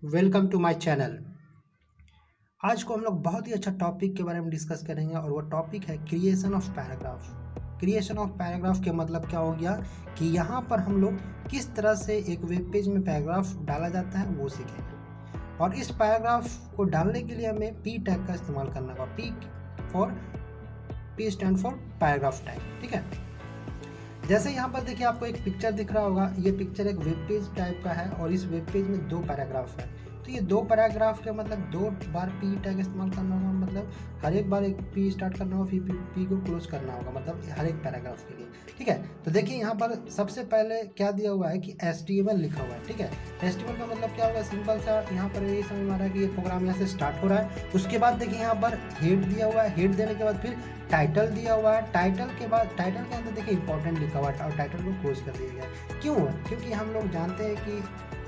Welcome to my channel. आज को हम लोग बहुत ही अच्छा टॉपिक के बारे में डिस्कस करेंगे और वो टॉपिक है creation of paragraph. Creation of paragraph के मतलब क्या हो गया कि यहाँ पर हम लोग किस तरह से एक वेब पेज में पैराग्राफ डाला जाता है वो सीखेंगे। और इस पैराग्राफ को डालने के लिए हमें पी टैग का इस्तेमाल करना होगा। P stand for paragraph tag. ठीक है, जैसे यहाँ पर देखिए आपको एक पिक्चर दिख रहा होगा। ये पिक्चर एक वेब पेज टाइप का है और इस वेब पेज में दो पैराग्राफ है। तो ये दो पैराग्राफ के मतलब दो बार पी टैग इस्तेमाल करना होगा, मतलब हर एक बार एक पी स्टार्ट करना होगा, फिर पी को क्लोज करना होगा, मतलब हर एक पैराग्राफ के लिए। ठीक है, तो देखिए यहाँ पर सबसे पहले क्या दिया हुआ है कि HTML लिखा हुआ है। ठीक है, HTML का मतलब क्या होगा, सिंपल सा यहाँ पर यही समझ में आ रहा है कि ये प्रोग्राम यहाँ से स्टार्ट हो रहा है। उसके बाद देखिए यहाँ पर हेड दिया हुआ है, हेड देने के बाद फिर टाइटल दिया हुआ है, टाइटल के बाद टाइटल के अंदर देखिए इंपॉर्टेंट लिखा हुआ है और टाइटल को क्लोज कर दिया गया। क्यों? क्योंकि हम लोग जानते हैं कि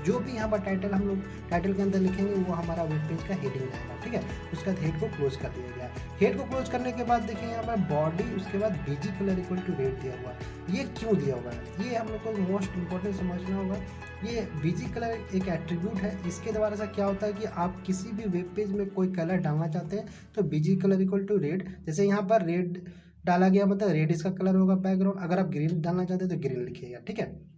जो भी यहाँ पर टाइटल हम लोग टाइटल के अंदर लिखेंगे वो हमारा वेब पेज का हेडिंग रहेगा। ठीक है, उसका हेड को क्लोज कर दिया गया। हेड को क्लोज करने के बाद देखिए यहाँ पर बॉडी, उसके बाद BG colour equal to red दिया हुआ है। ये क्यों दिया हुआ है, ये हम लोग को मोस्ट इंपॉर्टेंट समझना होगा। ये बीजी कलर एक एट्रीब्यूट है। इसके द्वारा से क्या होता है कि आप किसी भी वेब पेज में कोई कलर डालना चाहते हैं तो BG colour equal to red, जैसे यहाँ पर रेड डाला गया मतलब रेड इसका कलर होगा बैकग्राउंड। अगर आप ग्रीन डालना चाहते हैं तो ग्रीन लिखिएगा। ठीक है,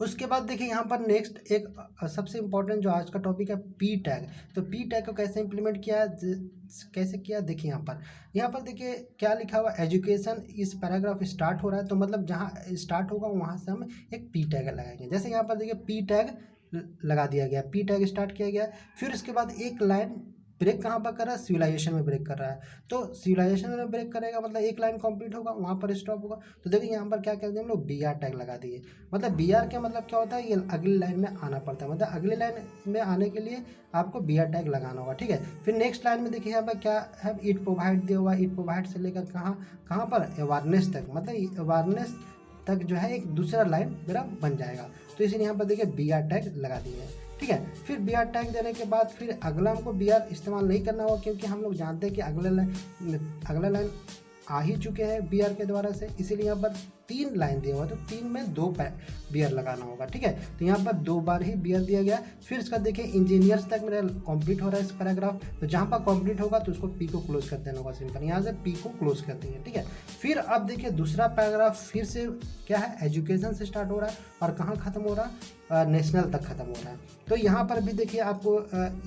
उसके बाद देखिए यहाँ पर नेक्स्ट एक सबसे इंपॉर्टेंट जो आज का टॉपिक है पी टैग। तो पी टैग को कैसे इंप्लीमेंट किया, कैसे किया देखिए यहाँ पर देखिए क्या लिखा हुआ, एजुकेशन इस पैराग्राफ स्टार्ट हो रहा है तो मतलब जहाँ स्टार्ट होगा वहाँ से हम एक पी टैग लगाएंगे। जैसे यहाँ पर देखिए पी टैग लगा दिया गया, पी टैग स्टार्ट किया गया। फिर उसके बाद एक लाइन ब्रेक कहाँ पर कर रहा है, सिविलाइजेशन में ब्रेक कर रहा है। तो सिविलाइजेशन में ब्रेक करेगा मतलब एक लाइन कंप्लीट होगा, वहाँ पर स्टॉप होगा। तो देखिए यहाँ पर क्या कर दिए हम लोग, BR टैग लगा दिए। मतलब BR का मतलब क्या होता है, ये अगली लाइन में आना पड़ता है, मतलब अगली लाइन में आने के लिए आपको BR टैग लगाना होगा। ठीक है, फिर नेक्स्ट लाइन में देखिए यहाँ पर क्या है, इट प्रोवाइड दिया हुआ है। इट प्रोवाइड से लेकर कहाँ पर अवेयरनेस तक, मतलब अवेयरनेस तक जो है एक दूसरा लाइन मेरा बन जाएगा। तो इसीलिए यहाँ पर देखिए BR टैग लगा दिए हैं। ठीक है, फिर BR टैग देने के बाद फिर अगला हमको BR इस्तेमाल नहीं करना होगा, क्योंकि हम लोग जानते हैं कि अगला लाइन आ ही चुके हैं BR के द्वारा से। इसीलिए यहाँ पर 3 लाइन दिया हुआ है तो 3 में 2 BR लगाना होगा। ठीक है, तो यहाँ पर 2 बार ही BR दिया गया। फिर इसका देखिए इंजीनियर्स तक मेरा कंप्लीट हो रहा है इस पैराग्राफ। तो जहाँ पर कंप्लीट होगा तो उसको पी को क्लोज कर देना होगा, सिंपल यहाँ से पी को क्लोज कर देंगे। ठीक है, फिर अब देखिए दूसरा पैराग्राफ फिर से क्या है, एजुकेशन से स्टार्ट हो रहा है और कहाँ खत्म हो रहा है, नेशनल तक खत्म हो रहा है। तो यहाँ पर भी देखिए आपको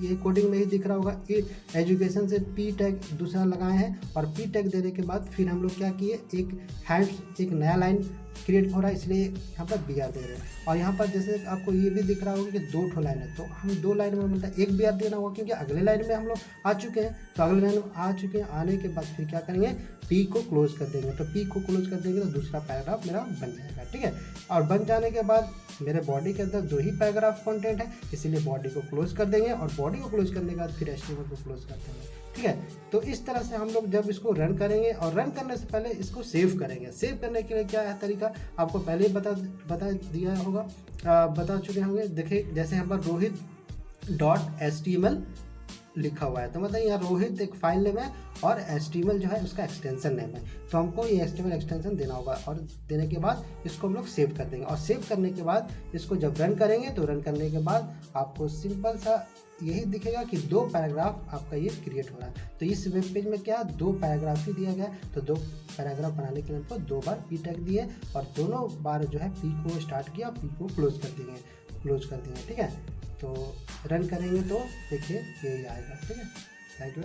ये कोडिंग में ही दिख रहा होगा, ये एजुकेशन से पी टैग दूसरा लगाए हैं और पी टैग देने के बाद फिर हम लोग क्या किए, एक नया लाइन क्रिएट हो रहा है, इसलिए यहाँ पर BR दे रहे हैं। और यहाँ पर जैसे आपको ये भी दिख रहा होगा कि 2 लाइन है, तो हम 2 लाइन में मतलब एक BR देना होगा, क्योंकि अगले लाइन में हम लोग आ चुके हैं। तो अगले लाइन में आ चुके हैं, आने के बाद फिर क्या करेंगे, पी को क्लोज कर देंगे। तो पी को क्लोज कर देंगे तो दूसरा पैराग्राफ मेरा बन जाएगा। ठीक है, और बन जाने के बाद मेरे बॉडी के अंदर 2 ही पैराग्राफ कंटेंट है, इसीलिए बॉडी को क्लोज कर देंगे और बॉडी को क्लोज करने के बाद फिर HTML को क्लोज कर देंगे। ठीक है, तो इस तरह से हम लोग जब इसको रन करेंगे, और रन करने से पहले इसको सेव करेंगे। सेव करने के लिए क्या है तरीका, आपको पहले ही बता दिया होगा, बता चुके होंगे। देखिए जैसे यहाँ पर rohit.html लिखा हुआ है, तो मतलब यहाँ रोहित एक फाइल नेम है और HTML जो है उसका एक्सटेंशन नेम है। तो हमको ये HTML एक्सटेंशन देना होगा और देने के बाद इसको हम लोग सेव कर देंगे। और सेव करने के बाद इसको जब रन करेंगे तो रन करने के बाद आपको सिंपल सा यही दिखेगा कि 2 पैराग्राफ आपका ये क्रिएट हो रहा है। तो इस वेब पेज में क्या 2 पैराग्राफ ही दिया गया, तो 2 पैराग्राफ बनाने के लिए हमको 2 बार पी टैग दिए और दोनों बार जो है पी को स्टार्ट किया, पी को क्लोज कर दिए। ठीक है, तो रन करेंगे तो देखिए यही आएगा। ठीक है, थैंक यू।